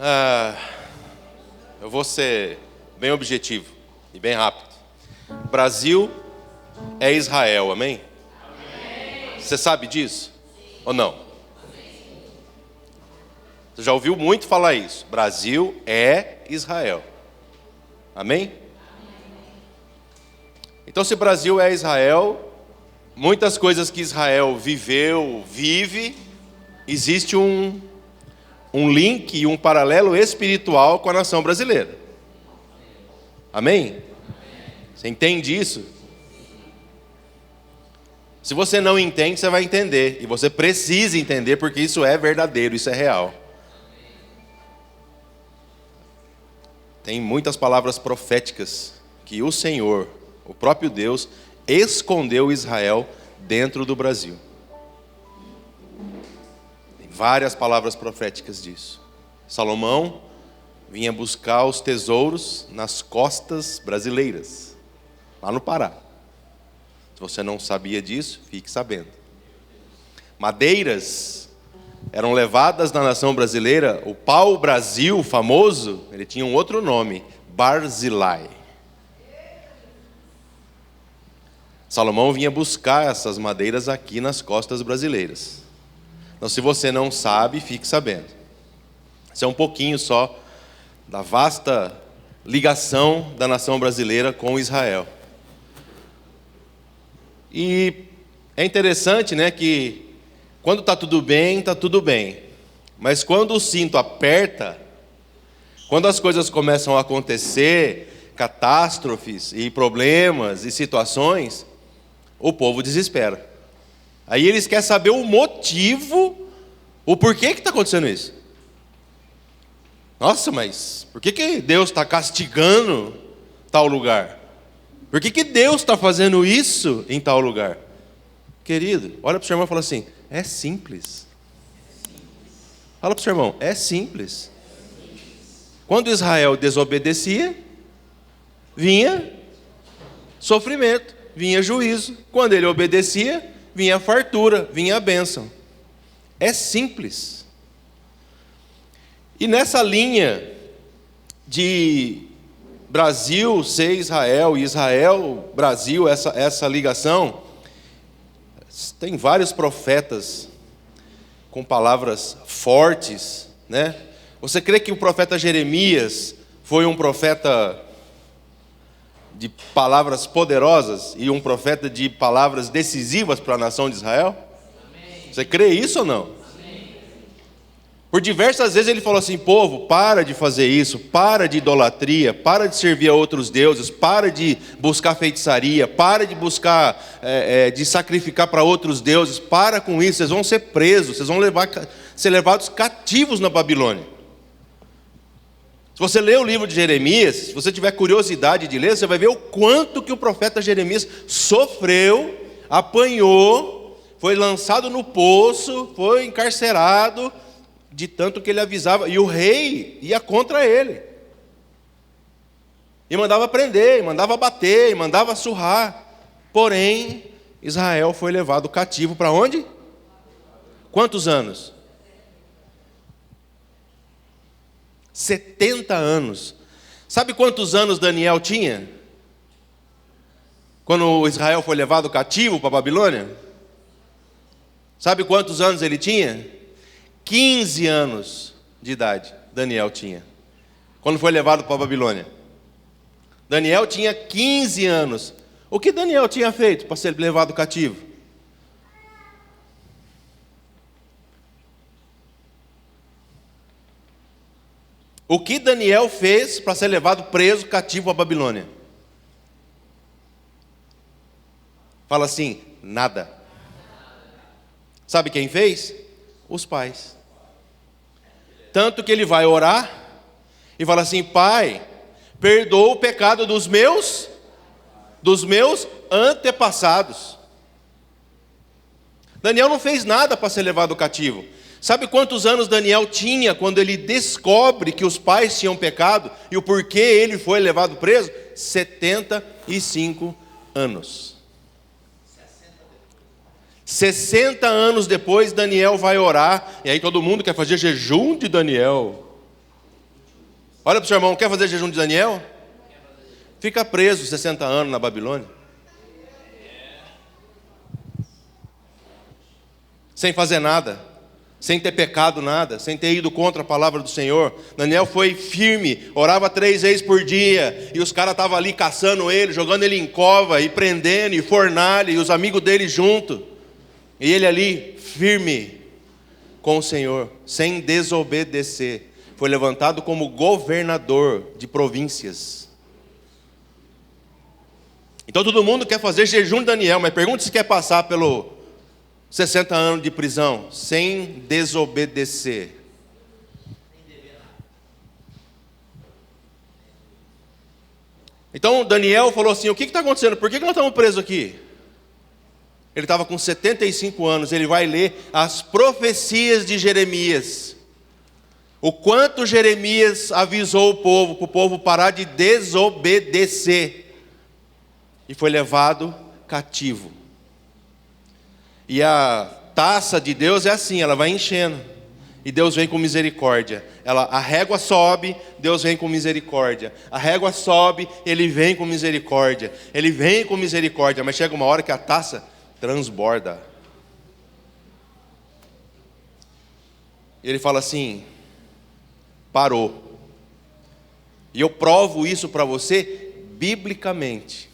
Ah, eu vou ser bem objetivo e bem rápido. Brasil é Israel, amém? Você sabe disso? Ou não? Você já ouviu muito falar isso. Brasil é Israel. Amém? Então, se Brasil é Israel, muitas coisas que Israel viveu, vive, existe um link e um paralelo espiritual com a nação brasileira. Amém? Você entende isso? Se você não entende, você vai entender. E você precisa entender, porque isso é verdadeiro, isso é real. Tem muitas palavras proféticas que o Senhor, o próprio Deus, escondeu Israel dentro do Brasil. Tem várias palavras proféticas disso. Salomão vinha buscar os tesouros nas costas brasileiras, lá no Pará. Se você não sabia disso, fique sabendo. Madeiras eram levadas na nação brasileira. O pau-brasil famoso, ele tinha um outro nome, Barzilai. Salomão vinha buscar essas madeiras aqui nas costas brasileiras. Então, se você não sabe, fique sabendo. Isso é um pouquinho só da vasta ligação da nação brasileira com Israel. E é interessante, né, que quando está tudo bem, está tudo bem. Mas quando o cinto aperta, quando as coisas começam a acontecer, catástrofes e problemas e situações, o povo desespera. Aí eles querem saber o motivo, o porquê que está acontecendo isso. Nossa, mas por que Deus está castigando tal lugar? Por que Deus está fazendo isso em tal lugar? Querido, olha para o seu irmão e fala assim, é simples. Fala para o seu irmão, é simples. Quando Israel desobedecia, vinha sofrimento, vinha juízo. Quando ele obedecia, vinha fartura, vinha bênção. É simples. E nessa linha de Brasil ser Israel e Israel, Brasil, essa ligação, tem vários profetas com palavras fortes, né? Você crê que o profeta Jeremias foi um profeta de palavras poderosas e um profeta de palavras decisivas para a nação de Israel? Amém. Você crê isso ou não? Por diversas vezes ele falou assim, povo, para de fazer isso, para de idolatria, para de servir a outros deuses, para de buscar feitiçaria, para de buscar, de sacrificar para outros deuses, para com isso, vocês vão ser presos, vocês vão ser levados cativos na Babilônia. Se você ler o livro de Jeremias, se você tiver curiosidade de ler, você vai ver o quanto que o profeta Jeremias sofreu, apanhou, foi lançado no poço, foi encarcerado, de tanto que ele avisava, e o rei ia contra ele, e mandava prender, e mandava bater, e mandava surrar. Porém, Israel foi levado cativo para onde? Quantos anos? 70 anos. Sabe quantos anos Daniel tinha? Quando Israel foi levado cativo para a Babilônia? Sabe quantos anos ele tinha? 15 anos de idade Daniel tinha, quando foi levado para a Babilônia. Daniel tinha 15 anos. O que Daniel tinha feito para ser levado cativo? O que Daniel fez para ser levado preso, cativo à Babilônia? Fala assim, nada. Sabe quem fez? Os pais. Tanto que ele vai orar e fala assim, Pai, perdoa o pecado dos meus antepassados. Daniel não fez nada para ser levado cativo. Sabe quantos anos Daniel tinha quando ele descobre que os pais tinham pecado e o porquê ele foi levado preso? 75 anos. 60 anos depois, Daniel vai orar, e aí todo mundo quer fazer jejum de Daniel. Olha para o seu irmão, quer fazer jejum de Daniel? Fica preso 60 anos na Babilônia. Sem fazer nada, sem ter pecado nada, sem ter ido contra a palavra do Senhor. Daniel foi firme, orava 3 vezes por dia, e os caras estavam ali caçando ele, jogando ele em cova, e prendendo, e fornalha, e os amigos dele junto. E ele ali, firme com o Senhor, sem desobedecer. Foi levantado como governador de províncias. Então todo mundo quer fazer jejum de Daniel, mas pergunta se quer passar pelo 60 anos de prisão, sem desobedecer. Então Daniel falou assim, o que está acontecendo? Por que nós estamos presos aqui? Ele estava com 75 anos, ele vai ler as profecias de Jeremias. O quanto Jeremias avisou o povo, para o povo parar de desobedecer. E foi levado cativo. E a taça de Deus é assim, ela vai enchendo. E Deus vem com misericórdia. A régua sobe, Deus vem com misericórdia. A régua sobe, Ele vem com misericórdia. Ele vem com misericórdia, mas chega uma hora que a taça transborda. E Ele fala assim, parou. E eu provo isso para você biblicamente.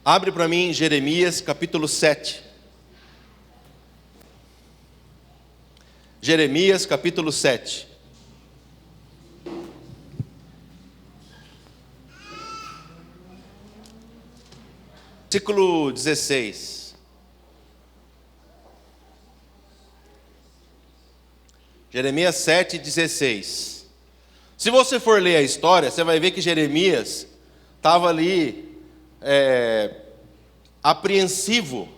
Abre para mim Jeremias capítulo 7. Jeremias capítulo 7. Versículo 16. Jeremias 7, 16. Se você for ler a história, você vai ver que Jeremias estava ali apreensivo.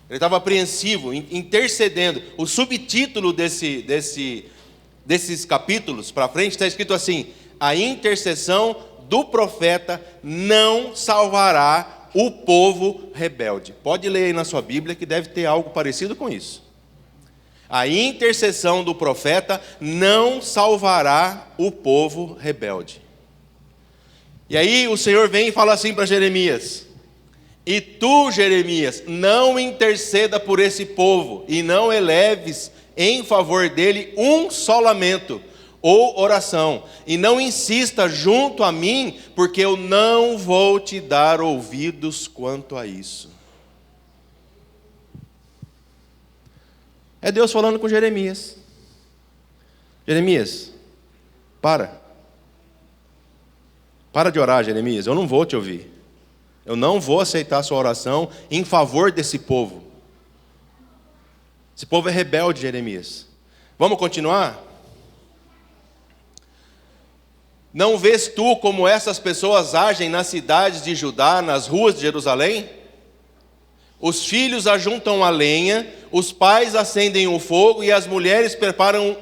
Ele estava apreensivo, intercedendo. O subtítulo desses capítulos para frente está escrito assim: a intercessão do profeta não salvará o povo rebelde. Pode ler aí na sua Bíblia que deve ter algo parecido com isso. A intercessão do profeta não salvará o povo rebelde. E aí o Senhor vem e fala assim para Jeremias: e tu, Jeremias, não interceda por esse povo, e não eleves em favor dele um só lamento ou oração, e não insista junto a mim, porque eu não vou te dar ouvidos quanto a isso. É Deus falando com Jeremias. Jeremias, para de orar, Jeremias, eu não vou te ouvir. Eu não vou aceitar a sua oração em favor desse povo. Esse povo é rebelde, Jeremias. Vamos continuar? Não vês tu como essas pessoas agem nas cidades de Judá, nas ruas de Jerusalém? Os filhos ajuntam a lenha, os pais acendem o fogo e as mulheres preparam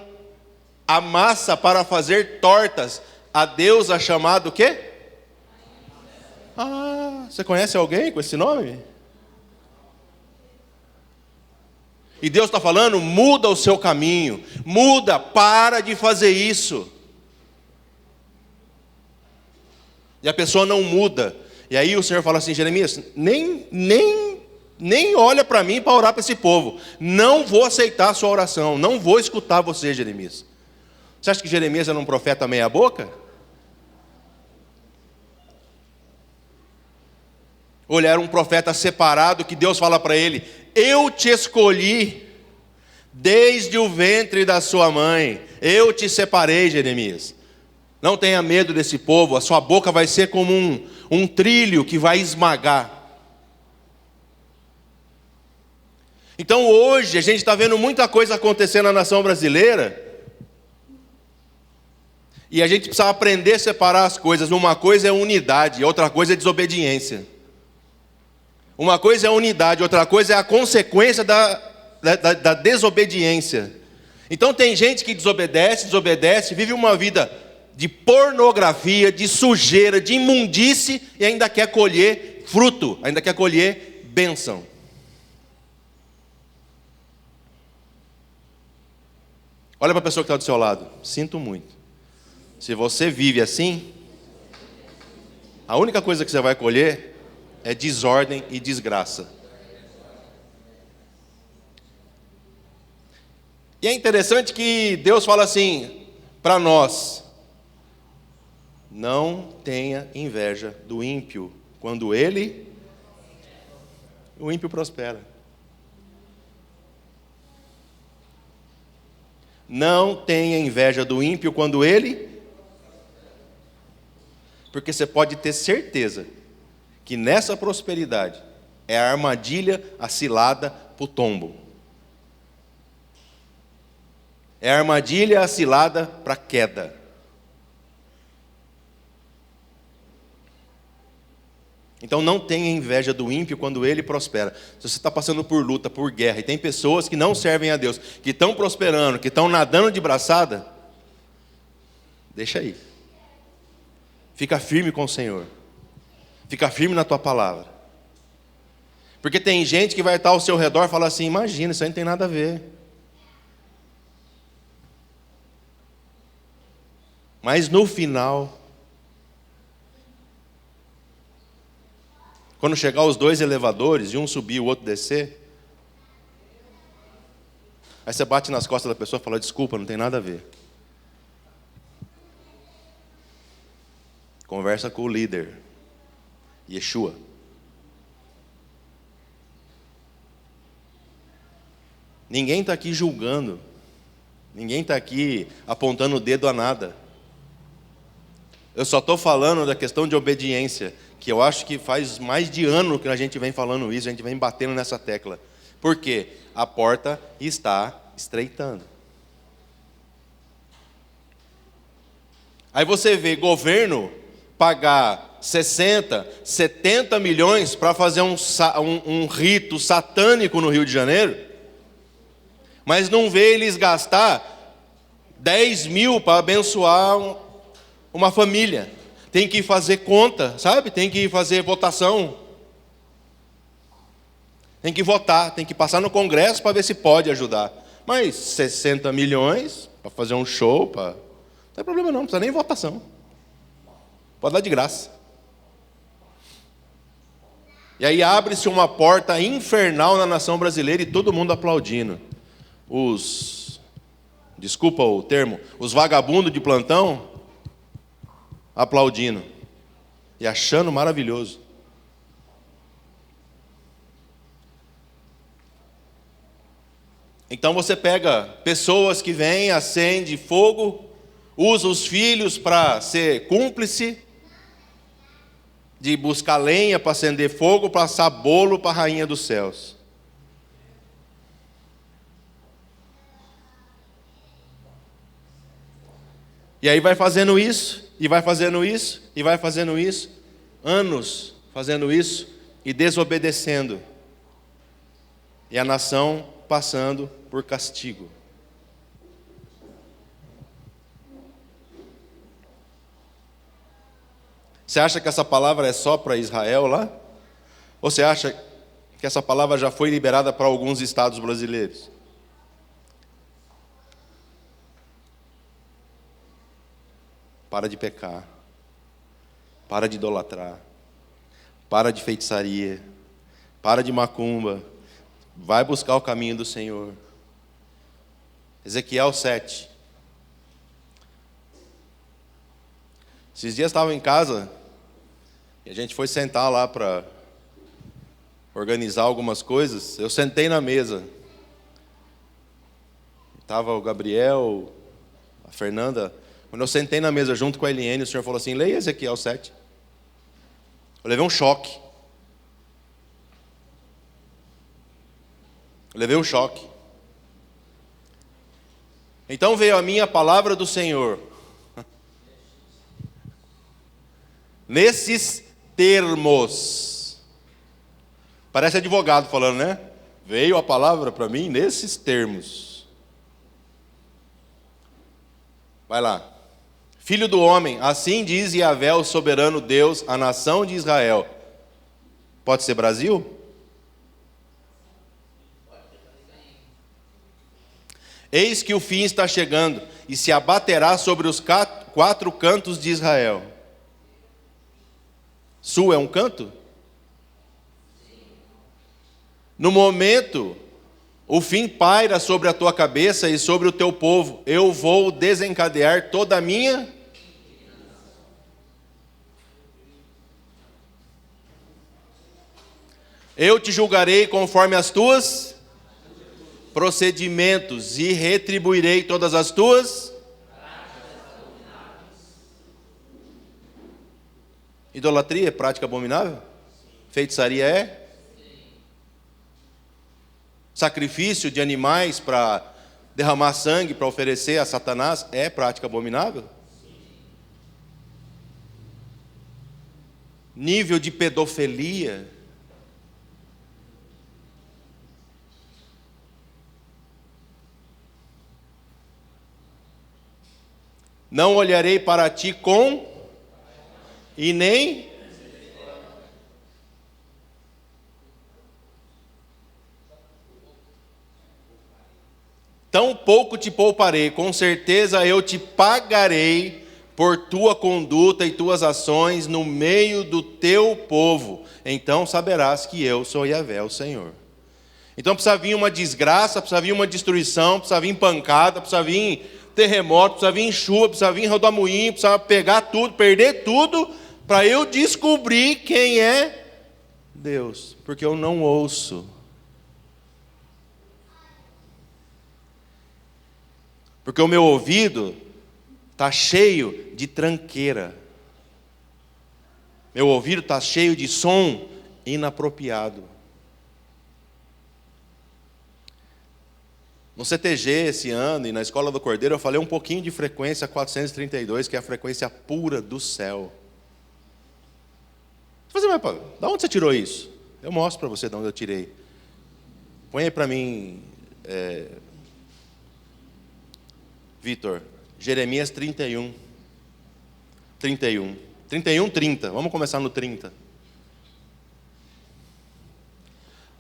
a massa para fazer tortas. A Deus é chamado o quê? Você conhece alguém com esse nome? E Deus está falando, muda o seu caminho, muda, para de fazer isso. E a pessoa não muda. E aí o Senhor fala assim, Jeremias, nem olha para mim para orar para esse povo. Não vou aceitar a sua oração, não vou escutar você, Jeremias. Você acha que Jeremias era um profeta meia boca? Ou ele era um profeta separado que Deus fala para ele, eu te escolhi desde o ventre da sua mãe, eu te separei, Jeremias. Não tenha medo desse povo, a sua boca vai ser como um trilho que vai esmagar. Então hoje a gente está vendo muita coisa acontecendo na nação brasileira, e a gente precisa aprender a separar as coisas. Uma coisa é unidade, outra coisa é desobediência. Uma coisa é a unidade, outra coisa é a consequência da desobediência. Então tem gente que desobedece, vive uma vida de pornografia, de sujeira, de imundície, e ainda quer colher fruto, ainda quer colher bênção. Olha para a pessoa que está do seu lado. Sinto muito. Se você vive assim, a única coisa que você vai colher é desordem e desgraça. E é interessante que Deus fala assim para nós: não tenha inveja do ímpio quando o ímpio prospera. Não tenha inveja do ímpio quando ele... Porque você pode ter certeza que nessa prosperidade é a armadilha, a cilada para o tombo. É a armadilha, a cilada para a queda. Então não tenha inveja do ímpio quando ele prospera. Se você está passando por luta, por guerra, e tem pessoas que não servem a Deus, que estão prosperando, que estão nadando de braçada, deixa aí. Fica firme com o Senhor. Fica firme na tua palavra. Porque tem gente que vai estar ao seu redor e falar assim: imagina, isso aí não tem nada a ver. Mas no final, quando chegar os dois elevadores, e um subir e o outro descer, aí você bate nas costas da pessoa e fala: desculpa, não tem nada a ver. Conversa com o líder, Yeshua. Ninguém está aqui julgando. Ninguém está aqui apontando o dedo a nada. Eu só estou falando da questão de obediência, que eu acho que faz mais de ano que a gente vem falando isso, a gente vem batendo nessa tecla. Por quê? A porta está estreitando. Aí você vê governo pagar 60, 70 milhões para fazer um rito satânico no Rio de Janeiro, mas não vê eles gastar 10 mil para abençoar uma família. Tem que fazer conta, sabe? Tem que fazer votação. Tem que votar, tem que passar no Congresso para ver se pode ajudar. Mas 60 milhões para fazer um show, não tem problema não precisa nem votação. Pode dar de graça. E aí abre-se uma porta infernal na nação brasileira e todo mundo aplaudindo. Desculpa o termo, os vagabundos de plantão aplaudindo e achando maravilhoso. Então você pega pessoas que vêm, acende fogo, usa os filhos para ser cúmplice, de buscar lenha para acender fogo, para assar bolo para a rainha dos céus. E aí vai fazendo isso, e vai fazendo isso, e vai fazendo isso, anos fazendo isso e desobedecendo. E a nação passando por castigo. Você acha que essa palavra é só para Israel lá? Ou você acha que essa palavra já foi liberada para alguns estados brasileiros? Para de pecar. Para de idolatrar. Para de feitiçaria. Para de macumba. Vai buscar o caminho do Senhor. Ezequiel 7. Esses dias estava em casa e a gente foi sentar lá para organizar algumas coisas. Eu sentei na mesa. Estava o Gabriel, a Fernanda. Quando eu sentei na mesa junto com a Eliane, o Senhor falou assim: leia Ezequiel 7. Eu levei um choque. Então veio a minha palavra do Senhor. Nesses termos. Parece advogado falando, né? Veio a palavra para mim nesses termos. Vai lá. Filho do homem, assim diz Yahvé, o soberano Deus, a nação de Israel. Pode ser Brasil? Eis que o fim está chegando, e se abaterá sobre os 4 cantos de Israel. Sul é um canto? No momento, o fim paira sobre a tua cabeça e sobre o teu povo. Eu vou desencadear toda a minha... Eu te julgarei conforme as tuas procedimentos e retribuirei todas as tuas... Idolatria é prática abominável? Feitiçaria é? Sacrifício de animais para derramar sangue para oferecer a Satanás é prática abominável? Nível de pedofilia? Não olharei para ti com e nem tão pouco te pouparei, com certeza eu te pagarei por tua conduta e tuas ações no meio do teu povo. Então saberás que eu sou Yahvé, o Senhor. Então precisa vir uma desgraça, precisa vir uma destruição, precisa vir pancada, precisa vir terremoto, precisa vir chuva, precisa vir rodamuinho, precisa pegar tudo, perder tudo, para eu descobrir quem é Deus, porque eu não ouço. Porque o meu ouvido está cheio de tranqueira. Meu ouvido está cheio de som inapropriado. No CTG esse ano e na Escola do Cordeiro eu falei um pouquinho de frequência 432, que é a frequência pura do céu. Você fala assim, mas de onde você tirou isso? Eu mostro para você de onde eu tirei. Põe aí para mim, Vitor, Jeremias 31. 31. 31, 30. Vamos começar no 30.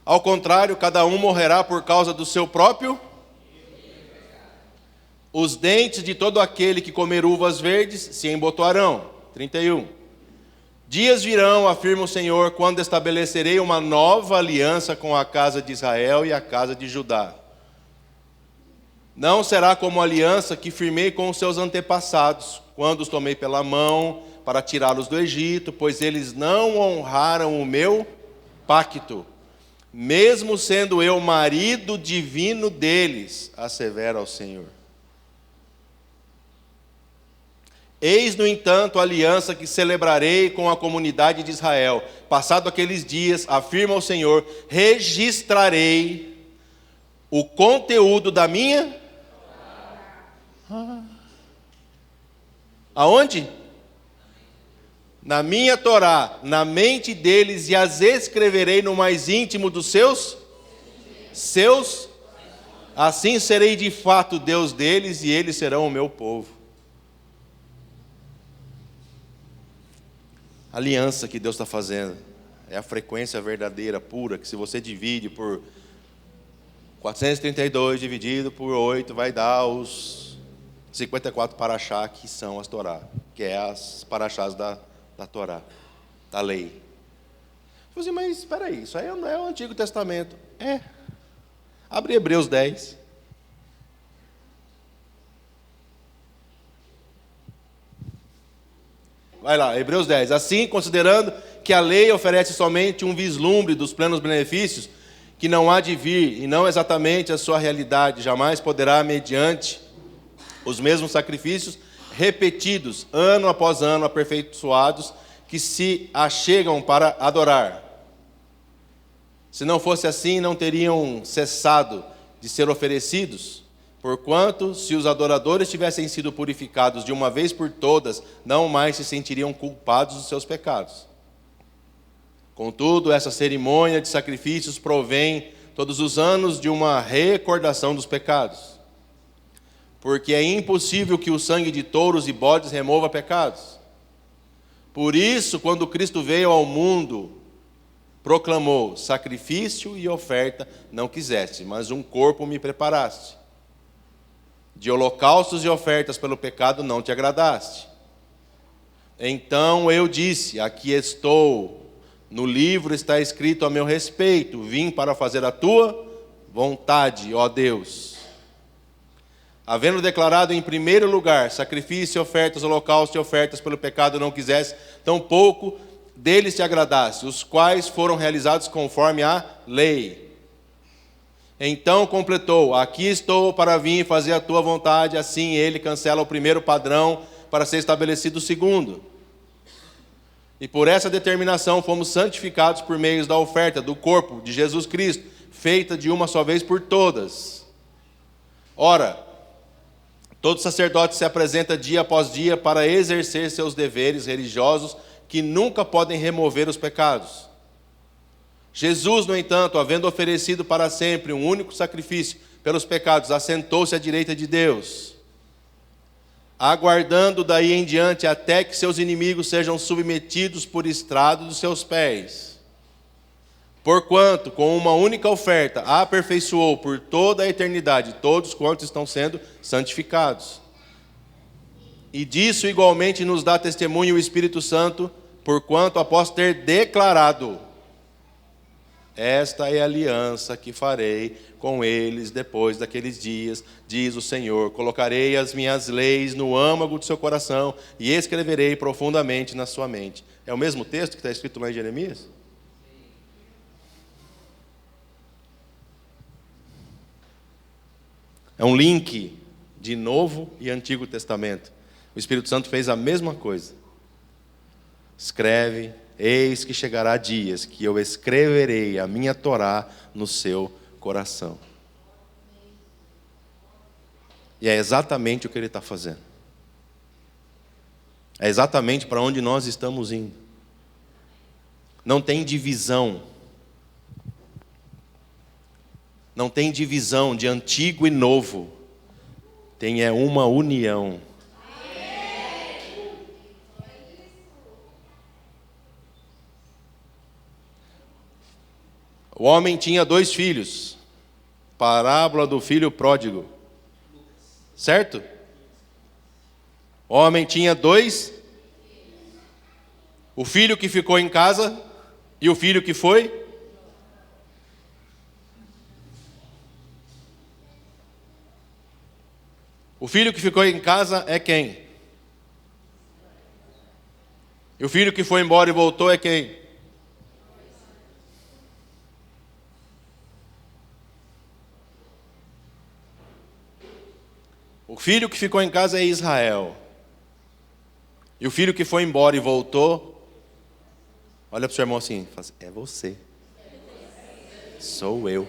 Ao contrário, cada um morrerá por causa do seu próprio... Os dentes de todo aquele que comer uvas verdes se embotoarão. 31. Dias virão, afirma o Senhor, quando estabelecerei uma nova aliança com a casa de Israel e a casa de Judá. Não será como a aliança que firmei com os seus antepassados, quando os tomei pela mão para tirá-los do Egito, pois eles não honraram o meu pacto, mesmo sendo eu marido divino deles, assevera o Senhor. Eis, no entanto, a aliança que celebrarei com a comunidade de Israel. Passado aqueles dias, afirma o Senhor, registrarei o conteúdo da minha... Aonde? Na minha Torá, na mente deles, e as escreverei no mais íntimo dos seus... Assim serei de fato Deus deles, e eles serão o meu povo. A aliança que Deus está fazendo é a frequência verdadeira, pura, que se você divide por 432 dividido por 8, vai dar os 54 paraxá, que são as Torá, que é as paraxás da Torá, da lei. Eu falei, mas espera aí, isso aí não é o Antigo Testamento. É. Abre Hebreus 10. Vai lá, Hebreus 10. Assim, considerando que a lei oferece somente um vislumbre dos plenos benefícios, que não há de vir, e não exatamente a sua realidade, jamais poderá, mediante os mesmos sacrifícios, repetidos, ano após ano, aperfeiçoados, que se achegam para adorar. Se não fosse assim, não teriam cessado de ser oferecidos, porquanto, se os adoradores tivessem sido purificados de uma vez por todas, não mais se sentiriam culpados dos seus pecados. Contudo, essa cerimônia de sacrifícios provém todos os anos de uma recordação dos pecados. Porque é impossível que o sangue de touros e bodes remova pecados. Por isso, quando Cristo veio ao mundo, proclamou: sacrifício e oferta não quiseste, mas um corpo me preparaste. De holocaustos e ofertas pelo pecado não te agradaste. Então eu disse: aqui estou, no livro está escrito a meu respeito, vim para fazer a tua vontade, ó Deus. Havendo declarado em primeiro lugar sacrifício, ofertas, holocausto e ofertas pelo pecado não quisesse, tampouco deles te agradaste, os quais foram realizados conforme a lei. Então completou: aqui estou para vir fazer a tua vontade. Assim ele cancela o primeiro padrão para ser estabelecido o segundo. E por essa determinação fomos santificados por meio da oferta do corpo de Jesus Cristo, feita de uma só vez por todas. Ora, todo sacerdote se apresenta dia após dia para exercer seus deveres religiosos, que nunca podem remover os pecados. Jesus, no entanto, havendo oferecido para sempre um único sacrifício pelos pecados, assentou-se à direita de Deus, aguardando daí em diante até que seus inimigos sejam submetidos por estrado dos seus pés. Porquanto, com uma única oferta, aperfeiçoou por toda a eternidade todos quantos estão sendo santificados. E disso igualmente nos dá testemunho o Espírito Santo, porquanto após ter declarado: esta é a aliança que farei com eles depois daqueles dias, diz o Senhor. Colocarei as minhas leis no âmago do seu coração e escreverei profundamente na sua mente. É o mesmo texto que está escrito lá em Jeremias? É um link de Novo e Antigo Testamento. O Espírito Santo fez a mesma coisa. Escreve: eis que chegará dias que eu escreverei a minha Torá no seu coração. E é exatamente o que ele está fazendo. É exatamente para onde nós estamos indo. Não tem divisão. Não tem divisão de antigo e novo. Tem uma união. O homem tinha 2 filhos. Parábola do filho pródigo. Certo? O homem tinha 2. O filho que ficou em casa e o filho que foi. O filho que ficou em casa é quem? E o filho que foi embora e voltou é quem? O filho que ficou em casa é Israel. E o filho que foi embora e voltou, olha para o seu irmão assim, fala assim: é você. Sou eu.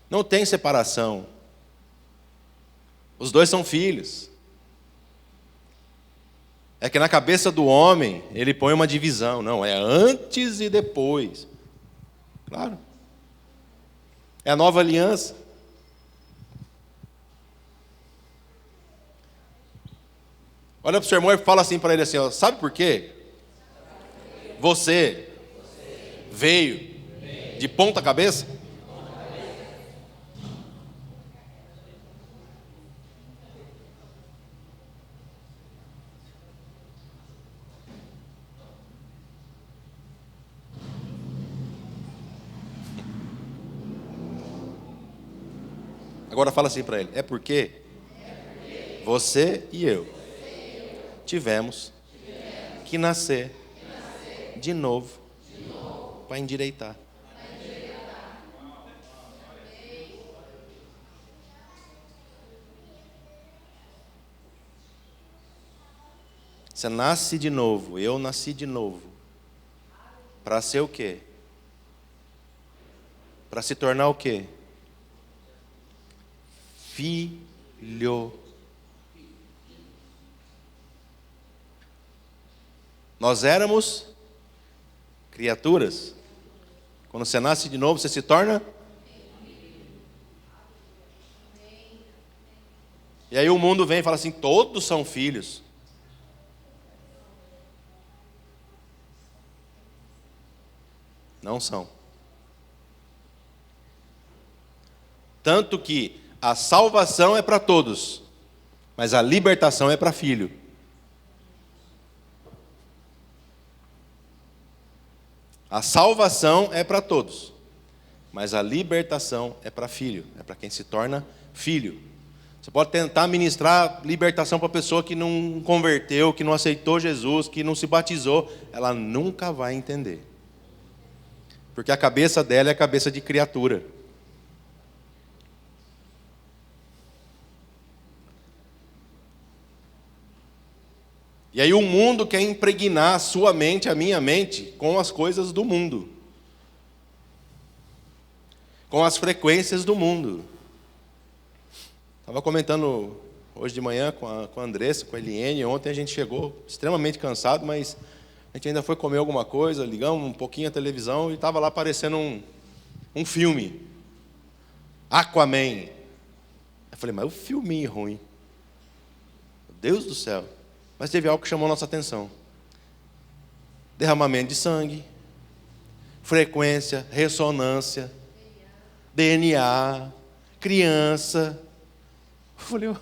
Não tem separação. Os 2 são filhos. É que na cabeça do homem, ele põe uma divisão. Não, é antes e depois. Claro. É a nova aliança. Olha para o seu irmão e fala assim para ele assim: ó, sabe por quê? Você veio de ponta cabeça? Agora fala assim para ele: é porque você e eu tivemos que nascer de novo para endireitar. Você nasce de novo, eu nasci de novo. Para ser o quê? Para se tornar o quê? Filho. Nós éramos criaturas. Quando você nasce de novo, você se torna. E aí o mundo vem e fala assim: todos são filhos. Não são. Tanto que a salvação é para todos, mas a libertação é para filho. A salvação é para todos, mas a libertação é para filho, é para quem se torna filho. Você pode tentar ministrar libertação para a pessoa que não converteu, que não aceitou Jesus, que não se batizou, ela nunca vai entender. Porque a cabeça dela é a cabeça de criatura. E aí o mundo quer impregnar a sua mente, a minha mente, com as coisas do mundo. Com as frequências do mundo. Estava comentando hoje de manhã com a Andressa, com a Eliene. Ontem a gente chegou extremamente cansado, mas a gente ainda foi comer alguma coisa, ligamos um pouquinho a televisão e estava lá aparecendo um filme. Aquaman. Eu falei, mas o filminho ruim. Meu Deus do céu. Mas teve algo que chamou a nossa atenção. Derramamento de sangue, frequência, ressonância, DNA, criança. Eu falei,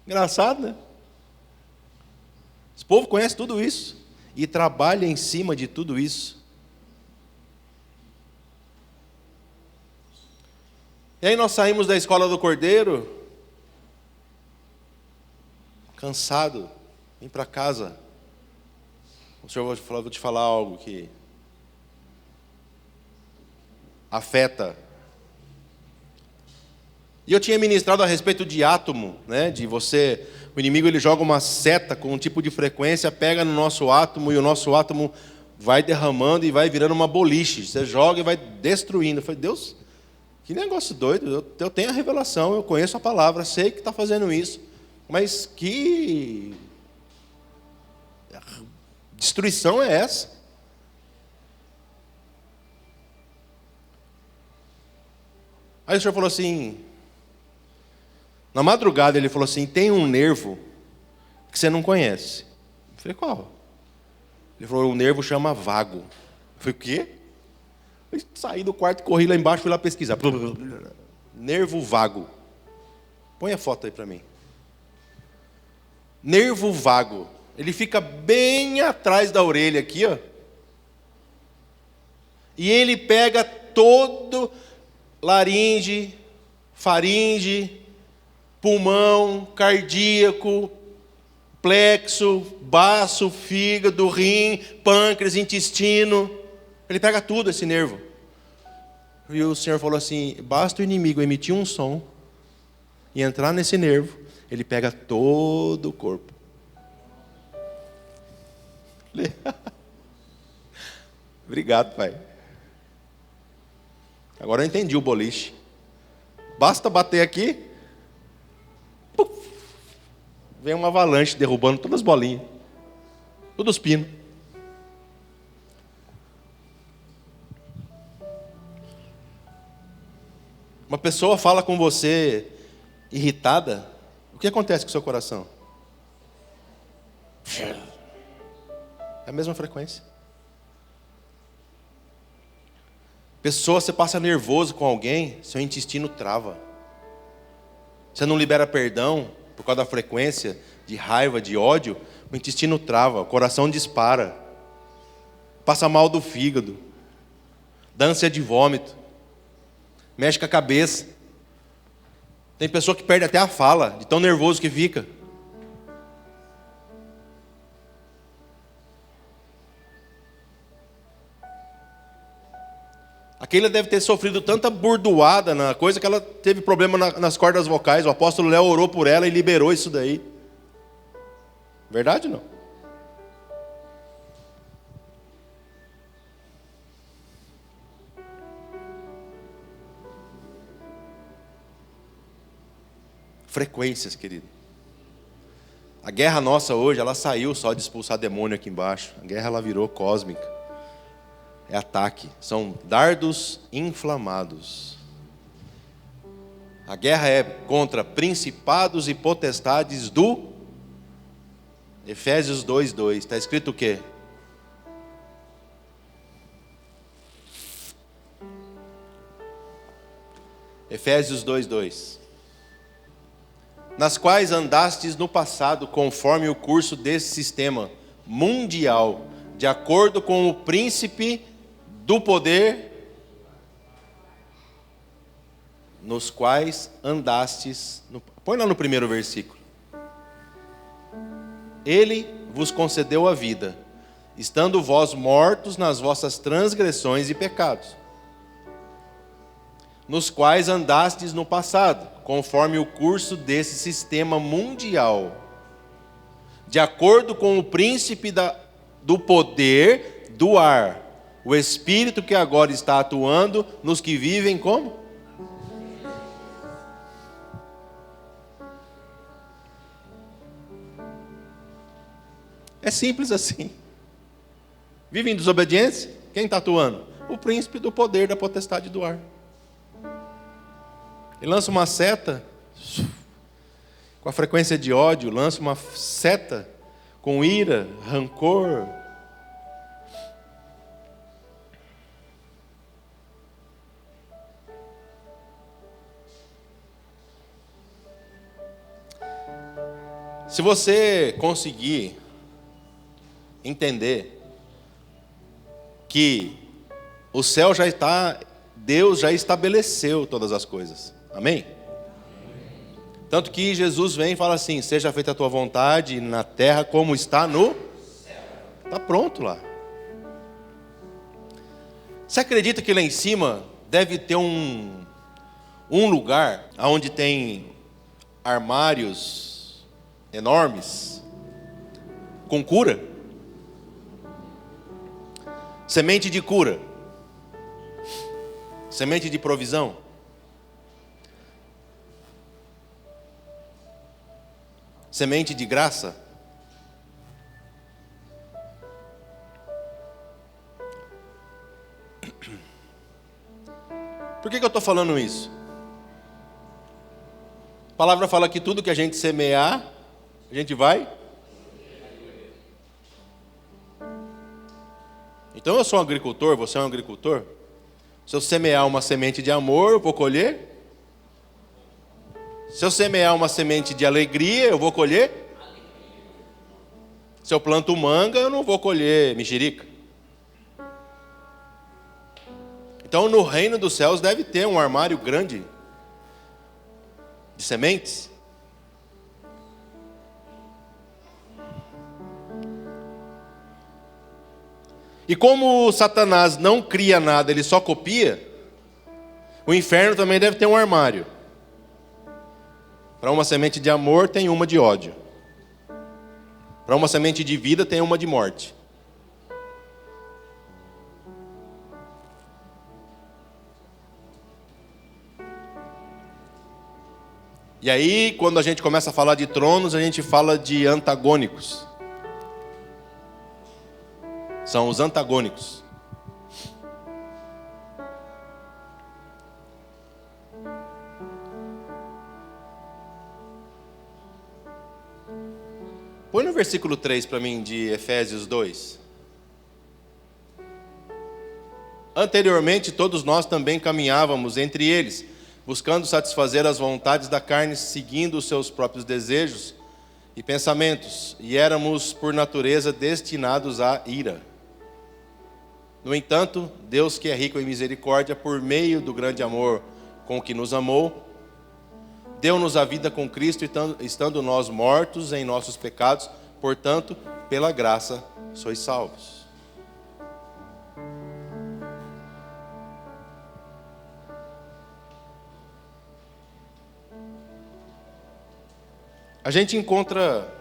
engraçado, né? Esse povo conhece tudo isso e trabalha em cima de tudo isso. E aí nós saímos da escola do Cordeiro, cansado, vim para casa. O Senhor vou te falar algo que afeta. E eu tinha ministrado a respeito de átomo, né? De você, o inimigo ele joga uma seta com um tipo de frequência, pega no nosso átomo e o nosso átomo vai derramando e vai virando uma boliche. Você joga e vai destruindo. Eu falei, Deus, que negócio doido. Eu tenho a revelação, eu conheço a palavra, sei que está fazendo isso, mas que destruição é essa? Aí o Senhor falou assim, na madrugada ele falou assim, tem um nervo que você não conhece. Eu falei, qual? Ele falou, o nervo chama vago. Eu falei, o quê? Eu saí do quarto, corri lá embaixo, fui lá pesquisar. Nervo vago. Põe a foto aí para mim. Nervo vago. Ele fica bem atrás da orelha aqui, ó. E ele pega todo laringe, faringe, pulmão, cardíaco, plexo, baço, fígado, rim, pâncreas, intestino. Ele pega tudo, esse nervo. E o Senhor falou assim, basta o inimigo emitir um som e entrar nesse nervo, ele pega todo o corpo. Obrigado, pai. Agora eu entendi o boliche. Basta bater aqui, puf, vem uma avalanche derrubando todas as bolinhas, todos os pinos. Uma pessoa fala com você irritada, o que acontece com o seu coração? É a mesma frequência. Pessoa, você passa nervoso com alguém, seu intestino trava. Você não libera perdão por causa da frequência de raiva, de ódio, o intestino trava, o coração dispara. Passa mal do fígado, dá ânsia de vômito, mexe com a cabeça. Tem pessoa que perde até a fala, de tão nervoso que fica. Aquela deve ter sofrido tanta burdoada na coisa que ela teve problema nas cordas vocais. O apóstolo Léo orou por ela e liberou isso daí. Verdade ou não? Frequências, querido. A guerra nossa hoje, ela saiu só de expulsar demônio aqui embaixo. A guerra, ela virou cósmica. É ataque, são dardos inflamados. A guerra é contra principados e potestades do Efésios 2:2. Está escrito o quê? Efésios 2:2. Nas quais andastes no passado, conforme o curso desse sistema mundial, de acordo com o príncipe do poder, nos quais andastes. Põe lá no primeiro versículo. Ele vos concedeu a vida, estando vós mortos nas vossas transgressões e pecados, nos quais andastes no passado, conforme o curso desse sistema mundial, de acordo com o príncipe do poder do ar, o espírito que agora está atuando nos que vivem como? É simples assim. Vivem em desobediência? Quem está atuando? O príncipe do poder da potestade do ar. Ele lança uma seta com a frequência de ódio, lança uma seta com ira, rancor. Se você conseguir entender que o céu já está, Deus já estabeleceu todas as coisas. Amém? Tanto que Jesus vem e fala assim: seja feita a tua vontade na terra como está no céu. Está pronto lá. Você acredita que lá em cima deve ter um lugar onde tem armários enormes com cura? Semente de cura, semente de provisão. Semente de graça. Por que eu estou falando isso? A palavra fala que tudo que a gente semear, a gente vai. Então eu sou um agricultor, você é um agricultor. Se eu semear uma semente de amor, eu vou colher. Se eu semear uma semente de alegria, eu vou colher. Se eu planto manga, eu não vou colher mexerica. Então no reino dos céus deve ter um armário grande de sementes. E como Satanás não cria nada, ele só copia, o inferno também deve ter um armário. Para uma semente de amor, tem uma de ódio. Para uma semente de vida, tem uma de morte. E aí, quando a gente começa a falar de tronos, a gente fala de antagônicos. São os antagônicos. Põe no versículo 3 para mim de Efésios 2. Anteriormente, todos nós também caminhávamos entre eles, buscando satisfazer as vontades da carne, seguindo os seus próprios desejos e pensamentos, e éramos, por natureza, destinados à ira. No entanto, Deus, que é rico em misericórdia, por meio do grande amor com que nos amou, deu-nos a vida com Cristo, estando nós mortos em nossos pecados, portanto, pela graça sois salvos. A gente encontra,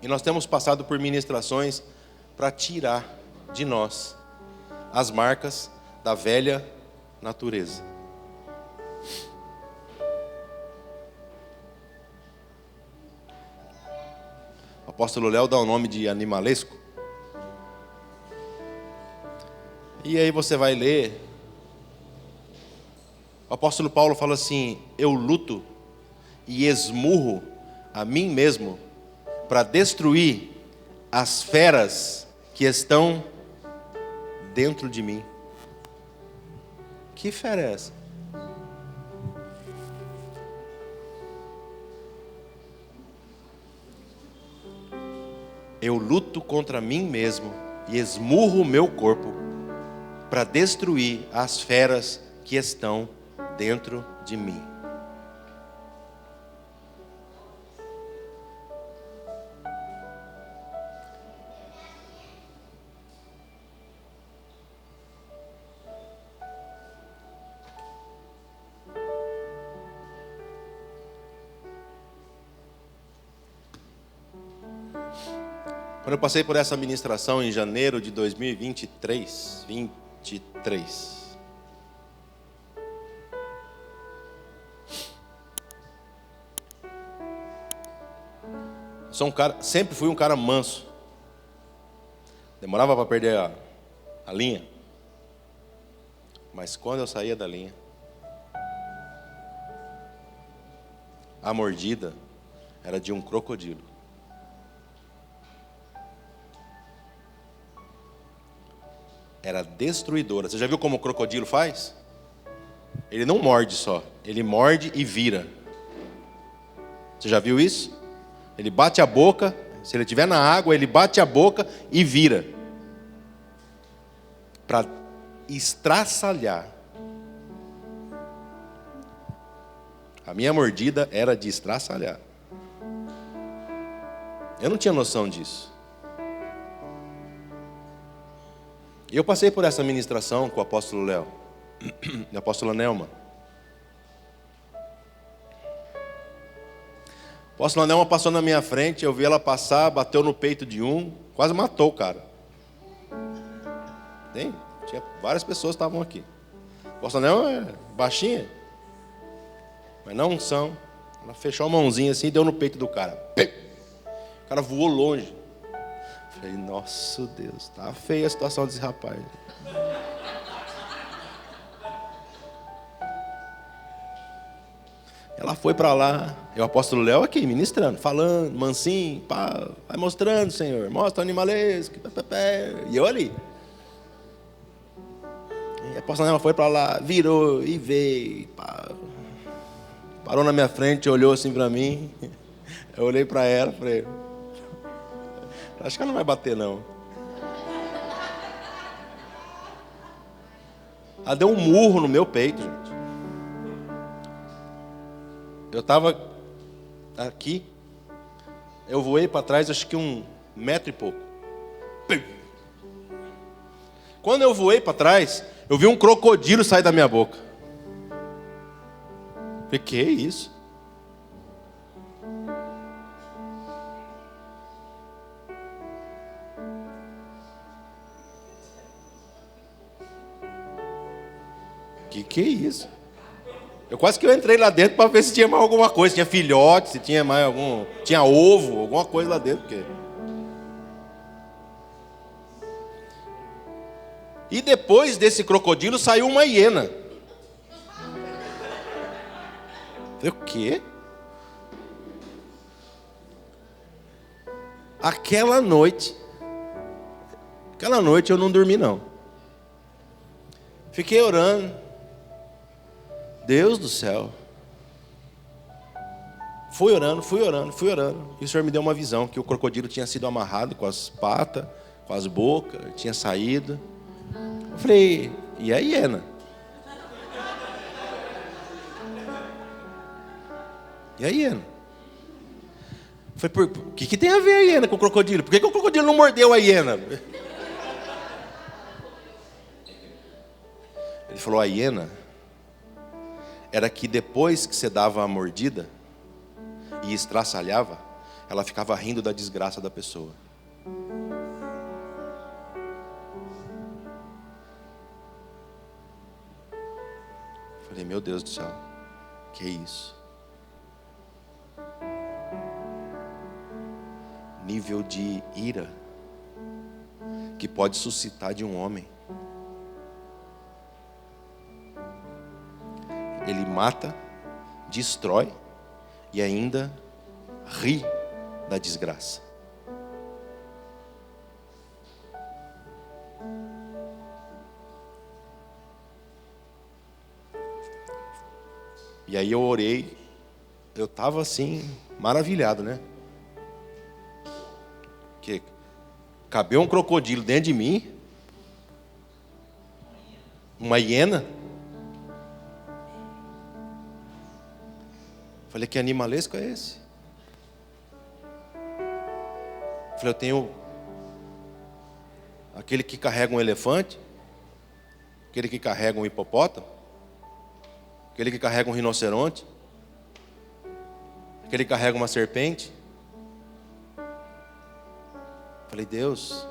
e nós temos passado por ministrações para tirar de nós as marcas da velha natureza. O apóstolo Léo dá o nome de animalesco. E aí você vai ler, o apóstolo Paulo fala assim: eu luto e esmurro a mim mesmo para destruir as feras que estão dentro de mim. Que fera é essa? Eu luto contra mim mesmo e esmurro o meu corpo para destruir as feras que estão dentro de mim. Quando eu passei por essa ministração em janeiro de 2023, sou um cara, sempre fui um cara manso. Demorava para perder a linha. Mas quando eu saía da linha, a mordida era de um crocodilo. Era destruidora. Você já viu como o crocodilo faz? Ele não morde só, ele morde e vira. Você já viu isso? Ele bate a boca, se ele estiver na água, ele bate a boca e vira. Para estraçalhar. A minha mordida era de estraçalhar. Eu não tinha noção disso. E eu passei por essa ministração com o apóstolo Léo e a apóstola Nelma. A apóstola Nelma passou na minha frente, eu vi ela passar, bateu no peito de um, quase matou o cara. Tinha várias pessoas que estavam aqui. A apóstola Nelma é baixinha, mas na unção, ela fechou a mãozinha assim e deu no peito do cara. O cara voou longe. Falei, nossa Deus, tá feia a situação desse rapaz. Ela foi para lá, e o apóstolo Léo aqui, ministrando, falando, mansinho, pá, vai mostrando, Senhor, mostra o animalesco, e eu ali. E a apóstola Léo foi para lá, virou e veio, pá, parou na minha frente, olhou assim para mim, eu olhei para ela, falei, acho que ela não vai bater, não. Ela deu um murro no meu peito, gente. Eu estava aqui, eu voei para trás, acho que 1 metro e pouco. Quando eu voei para trás, eu vi um crocodilo sair da minha boca. Falei, que é isso? Que é isso? Eu quase que eu entrei lá dentro para ver se tinha mais alguma coisa, se tinha filhote, se tinha mais tinha ovo, alguma coisa lá dentro. Porque... E depois desse crocodilo saiu uma hiena. Falei, o quê? Aquela noite eu não dormi não. Fiquei orando. Deus do céu. Fui orando. E o Senhor me deu uma visão, que o crocodilo tinha sido amarrado com as patas, com as bocas, tinha saído. Eu falei, e a hiena? E a hiena? Eu falei, o que tem a ver a hiena com o crocodilo? Por que o crocodilo não mordeu a hiena? Ele falou, a hiena era que depois que você dava a mordida e estraçalhava, ela ficava rindo da desgraça da pessoa. Falei, meu Deus do céu, que isso? Nível de ira que pode suscitar de um homem. Ele mata, destrói e ainda ri da desgraça. E aí eu orei, eu estava assim, maravilhado, né? Que cabeu um crocodilo dentro de mim, uma hiena. Falei, que animalesco é esse? Falei, eu tenho aquele que carrega um elefante, aquele que carrega um hipopótamo, aquele que carrega um rinoceronte, aquele que carrega uma serpente. Falei, Deus,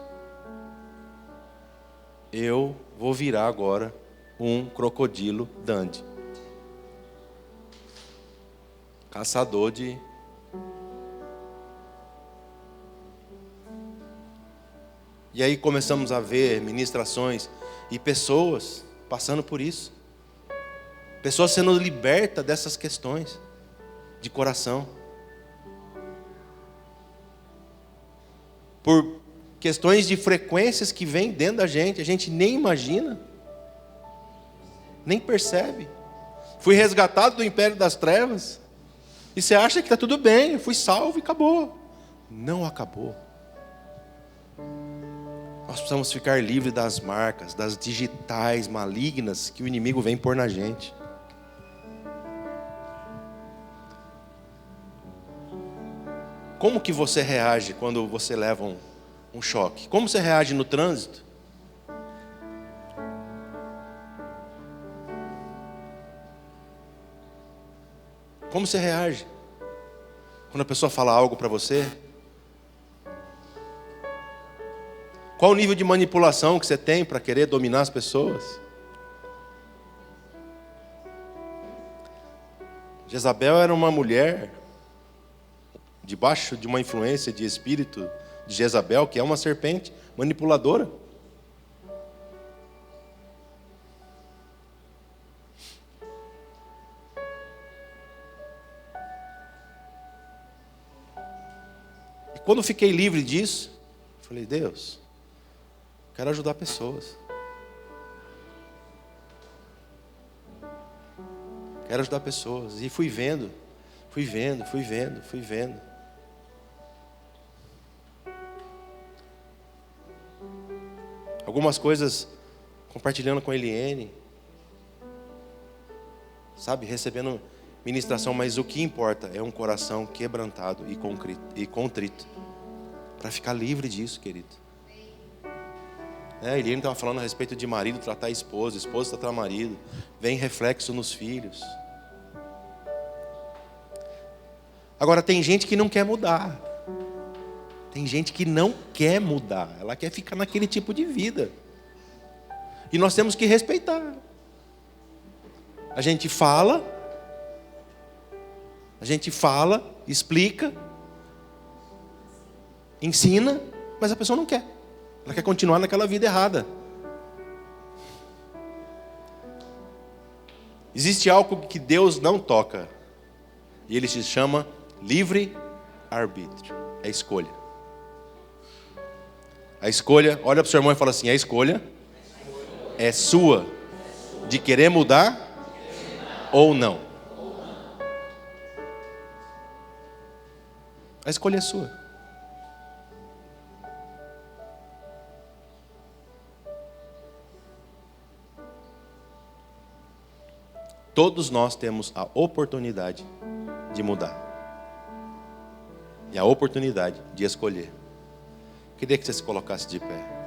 eu vou virar agora um crocodilo Dundee, caçador de... E aí começamos a ver ministrações e pessoas passando por isso. Pessoas sendo libertas dessas questões de coração. Por questões de frequências que vêm dentro da gente, a gente nem imagina, nem percebe. Fui resgatado do império das trevas, e você acha que está tudo bem, eu fui salvo e acabou. Não acabou. Nós precisamos ficar livres das marcas, das digitais malignas que o inimigo vem pôr na gente. Como que você reage quando você leva um choque? Como você reage no trânsito? Como você reage quando a pessoa fala algo para você? Qual o nível de manipulação que você tem para querer dominar as pessoas? Jezabel era uma mulher debaixo de uma influência de espírito de Jezabel, que é uma serpente manipuladora. E quando fiquei livre disso, falei, Deus, quero ajudar pessoas. Quero ajudar pessoas. E fui vendo. Algumas coisas compartilhando com a Eliane, sabe, recebendo ministração, mas o que importa é um coração quebrantado e contrito, para ficar livre disso, querido. A Eliane estava falando a respeito de marido tratar a esposa tratar marido, vem reflexo nos filhos. Agora tem gente que não quer mudar. Tem gente que não quer mudar, ela quer ficar naquele tipo de vida. E nós temos que respeitar. A gente fala, explica, ensina, mas a pessoa não quer. Ela quer continuar naquela vida errada. Existe algo que Deus não toca, e Ele se chama livre-arbítrio. É escolha. A escolha, olha para o seu irmão e fala assim, a escolha é sua, de querer mudar ou não. A escolha é sua. Todos nós temos a oportunidade de mudar. E a oportunidade de escolher. Queria que você se colocasse de pé.